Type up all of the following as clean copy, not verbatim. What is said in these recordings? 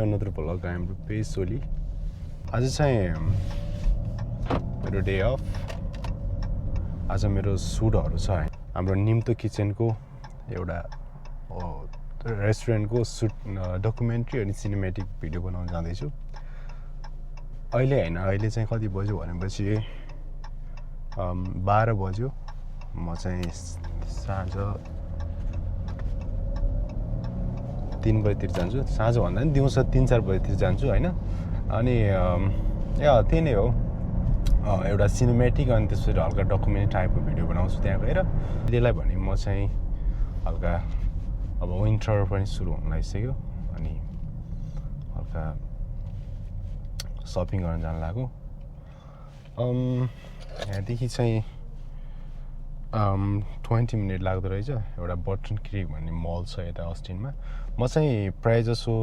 another vlog हाम्रो page सोली आज चाहिँ मेरो डे अफ आज मेरो सुटहरु छ हाम्रो निम्तो किचनको एउटा रेस्टुरेन्टको सुट डकुमेन्ट्री अनि सिनेमेटिक भिडियो बनाउन जाँदै छु अहिले चाहिँ कति बज्यो भनेपछि 12 बज्यो म चाहिँ साँझ 3 बजेतिर जान्छु साँझ भन्दा नि दिउँसो 3-4 बजेतिर जान्छु हैन अनि त्यही नै हो एउटा सिनेमेटिक अनि त्यसपछि हल्का डकुमेन्ट्री टाइपको भिडियो बनाउँछु त्यहाँ गएर त्यसलाई भने म चाहिँ हल्का अब विन्टर पनि सुरु हुन लागिसक्यो अनि हल्का शपिङ गर्न जान लाग्यो यहाँदेखि चाहिँ 20 मिनट लाग्दो रहेछ एउटा बटन क्रिक भन्ने मल छ यता अस्टिनमा म चाहिँ प्राय जसो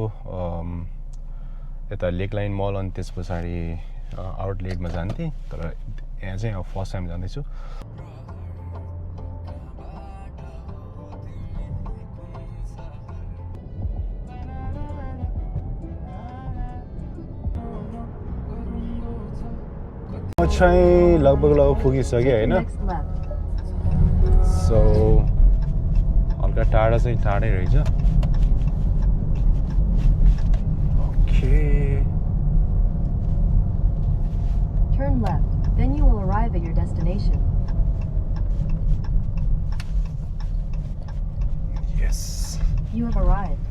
यता लेक लाइन मल अनि त्यस पछाडि आउटलेटमा जान्थेँ तर यहाँ चाहिँ अब फर्स्ट टाइम जाँदैछु म चाहिँ लगभग पुगिसकेँ हैन सो हल्का टाढा चाहिँ टाढै रहेछ okay Turn left, then you will arrive at your destination. Yes. You have arrived.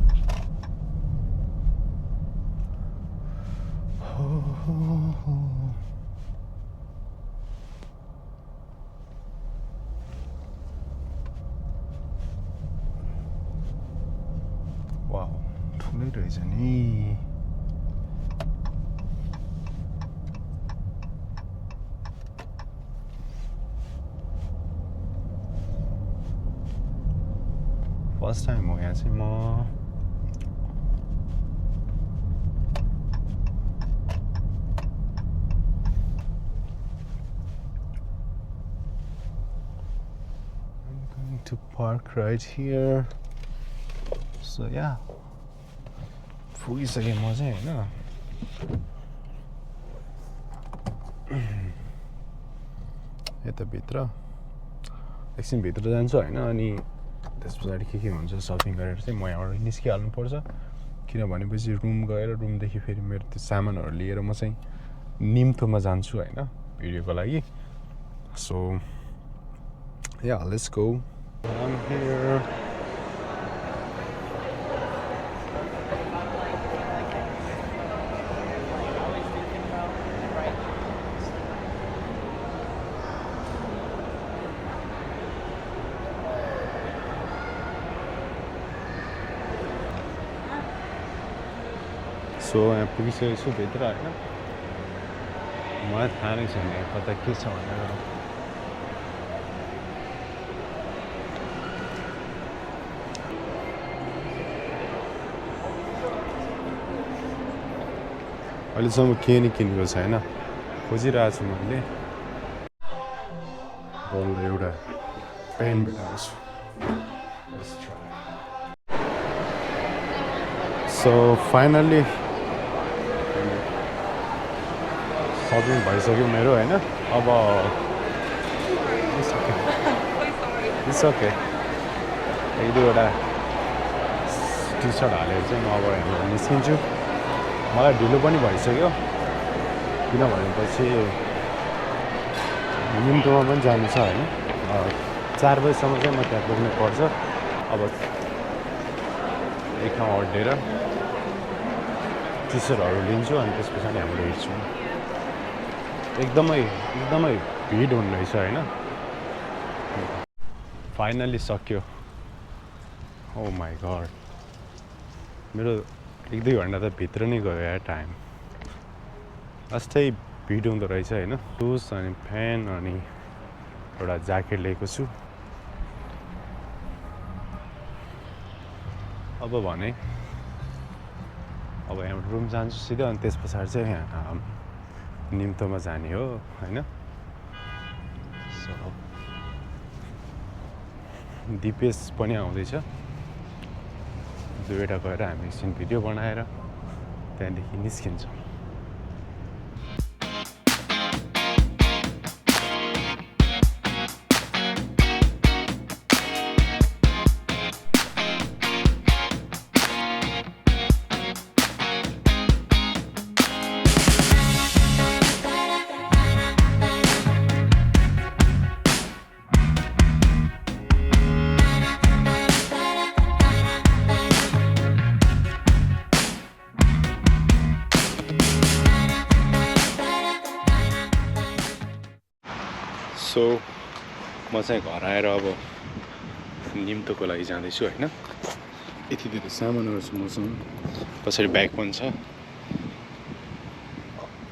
Wow, ठुलै रहेछ नि फर्स्ट टाइम हो यहाँ चाहिँ म I'm going to park right here so yeah पुगिसकेँ म चाहिँ हैन यता भित्र एकछिन भित्र जान्छु हैन अनि त्यस पछाडि के हुन्छ शपिङ गरेर चाहिँ म यहाँबाट निस्किहाल्नु पर्छ किनभनेपछि रुम गएर रुमदेखि फेरि मेरो त्यो सामानहरू लिएर म चाहिँ निम्तोमा जान्छु हैन भिडियोको लागि so yeah let's go I'm here so यहाँ पुगिसकेको छु भित्र हैन मलाई थाहा नै छैन कता के छ भनेर अहिलेसम्म के नि किनेको छैन खोजिरहेको छु मैले बल्ल एउटा पेन भेटाएको छु सो फाइनल्ली शपिङ भइसक्यो मेरो हैन अब इट्स ओके एक दुईवटा टी सर्ट हालेर चाहिँ म अब यहाँबाट निस्किन्छु मलाई ढिलो पनि भइसक्यो किनभनेपछि निम्तोमा पनि जानु छ हैन 4 बजीसम्म चाहिँ म त्यहाँ पुग्नु पर्छ अब एक ठाउँ अड्डेर टी सर्टहरू लिन्छु अनि त्यस पछाडि हाम्रो हिँड्छु एकदमै भिड हुने रहेछ हैन फाइनली सक्यो ओ माई गॉड मेरो 1-2 घन्टा त भित्र नै गयो यार टाइम अस्ति भिड हुँदो रहेछ हैन सुज अनि फ्यान अनि एउटा ज्याकेट लिएको छु अब भने अब यहाँ रुम जान्छु सिधै अनि त्यस पछाडि चाहिँ यहाँ निम्तोमा जाने हो हैन सो दिपेश पनि आउँदैछ दुईवटा गएर हामी एकछिन भिडियो बनाएर त्यहाँदेखि निस्किन्छौँ सो म चाहिँ घर आएर अब निम्तोको लागि जाँदैछु होइन यति धेरै सामानहरू छ मसँग कसरी ब्याग पनि छ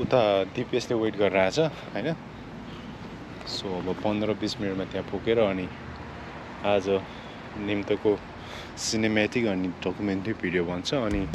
उता दिपेशले वेट गरेर आएछ होइन सो अब 15-20 मिनटमा त्यहाँ पुगेर अनि आज निम्तोको सिनेमेटिक अनि डकुमेन्ट्री भिडियो बन्छ अनि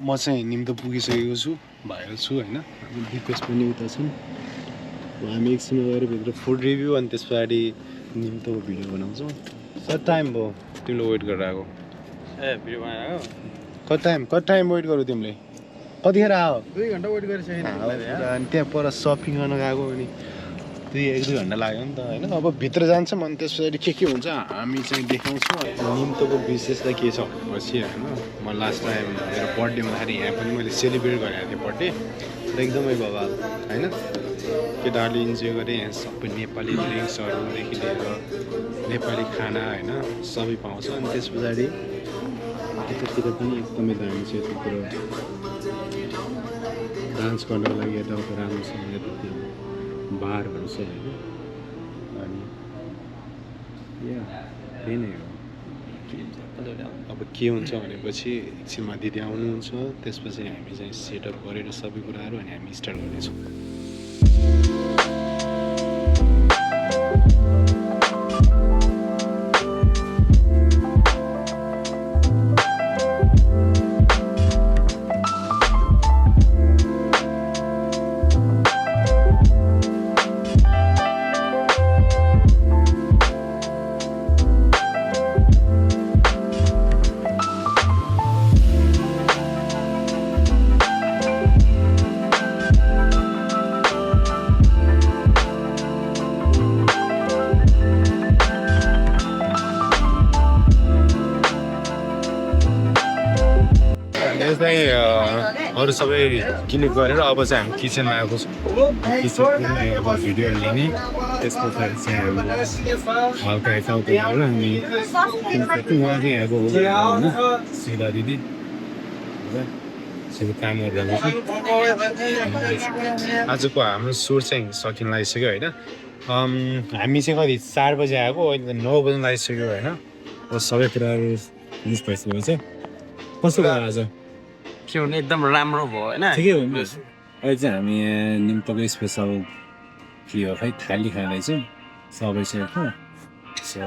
म चाहिँ निम्तो पुगिसकेको छु भाइरल छु होइन दिपेश पनि उता छन् हामी एकछिन गएर भित्र फुड रिभ्यू अनि त्यस पछाडि निम्तोको भिडियो बनाउँछौँ कति टाइम भयो तिमीले वेट गरेर आएको ए भिडियो बनाएको कति टाइम वेट गरौ तिमीले कतिखेर आयो 2 घन्टा वेट गरिसकेँ अनि त्यहाँ पर सपिङ गर्न गएको अनि 1-2 घन्टा लाग्यो नि त होइन अब भित्र जान्छौँ अनि त्यस पछाडि के हुन्छ हामी चाहिँ देखाउँछौँ निम्तोको विशेषता के छ भनेपछि होइन म लास्ट टाइम मेरो बर्थडे हुँदाखेरि यहाँ पनि मैले सेलिब्रेट गरेको थिएँ बर्थडे र एकदमै बवाल होइन केटाहरूले इन्जोय गरेँ यहाँ सबै नेपाली ड्रिङ्क्सहरूदेखि लिएर नेपाली खाना होइन सबै पाउँछ अनि त्यस पछाडि यतातिर पनि एकदमै दामी छ यता कुरा डान्स गर्नको लागि यताउता राम्रो छ यतातिर बारहरू छ होइन अनि त्यही नै हो अब के हुन्छ भनेपछि एकछिनमा दिदी आउनुहुन्छ त्यसपछि हामी चाहिँ सेटअप गरेर सबै कुराहरू अनि हामी स्टार्ट गर्नेछौँ अरू सबै क्लिक गरेर अब चाहिँ हामी किचनमा आएको छौँ किचनमा अब भिडियोहरू लिने त्यस पछाडि चाहिँ हामी हल्का यताउता गरेर हामी उहाँकै आएको हो होइन सिधा दिदी सिधा काम गरेर आजको हाम्रो सुट चाहिँ सकिन लागिसक्यो होइन हामी चाहिँ कति 4 बजे आएको अहिले 9 बजी लागिसक्यो होइन अब सबै कुराहरू मिस भइसकेको चाहिँ कस्तो भयो आज के हुने एकदम राम्रो भयो होइन ठिकै हो नि अहिले चाहिँ हामी निम्तोको स्पेसल के हो खै थाली खाँदैछौँ सबै सेटमा सो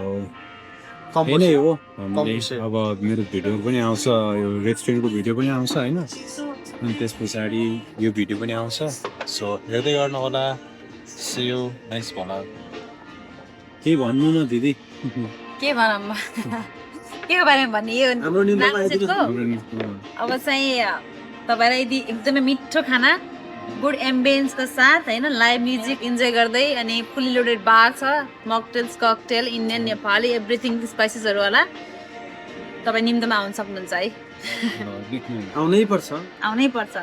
नै हो हामीले अब मेरो भिडियो पनि आउँछ यो रेस्टुरेन्टको भिडियो पनि आउँछ होइन अनि त्यस पछाडि यो भिडियो पनि आउँछ सो हेर्दै गर्नु होला सी यू नेक्स्ट भ्लग केही भन्नु न दिदी के भनौँ के को बारेमा भन्ने यो अब चाहिँ तपाईँलाई यदि एकदमै मिठो खाना गुड एम्बियन्सको साथ होइन लाइभ म्युजिक इन्जोय गर्दै अनि फुल्ली लोडेड बार छ मकटेल्स ककटेल इन्डियन नेपाली एभ्रिथिङ स्पाइसेसहरू होला तपाईँ निम्तोमा आउन सक्नुहुन्छ है आउनै पर्छ आउनै पर्छ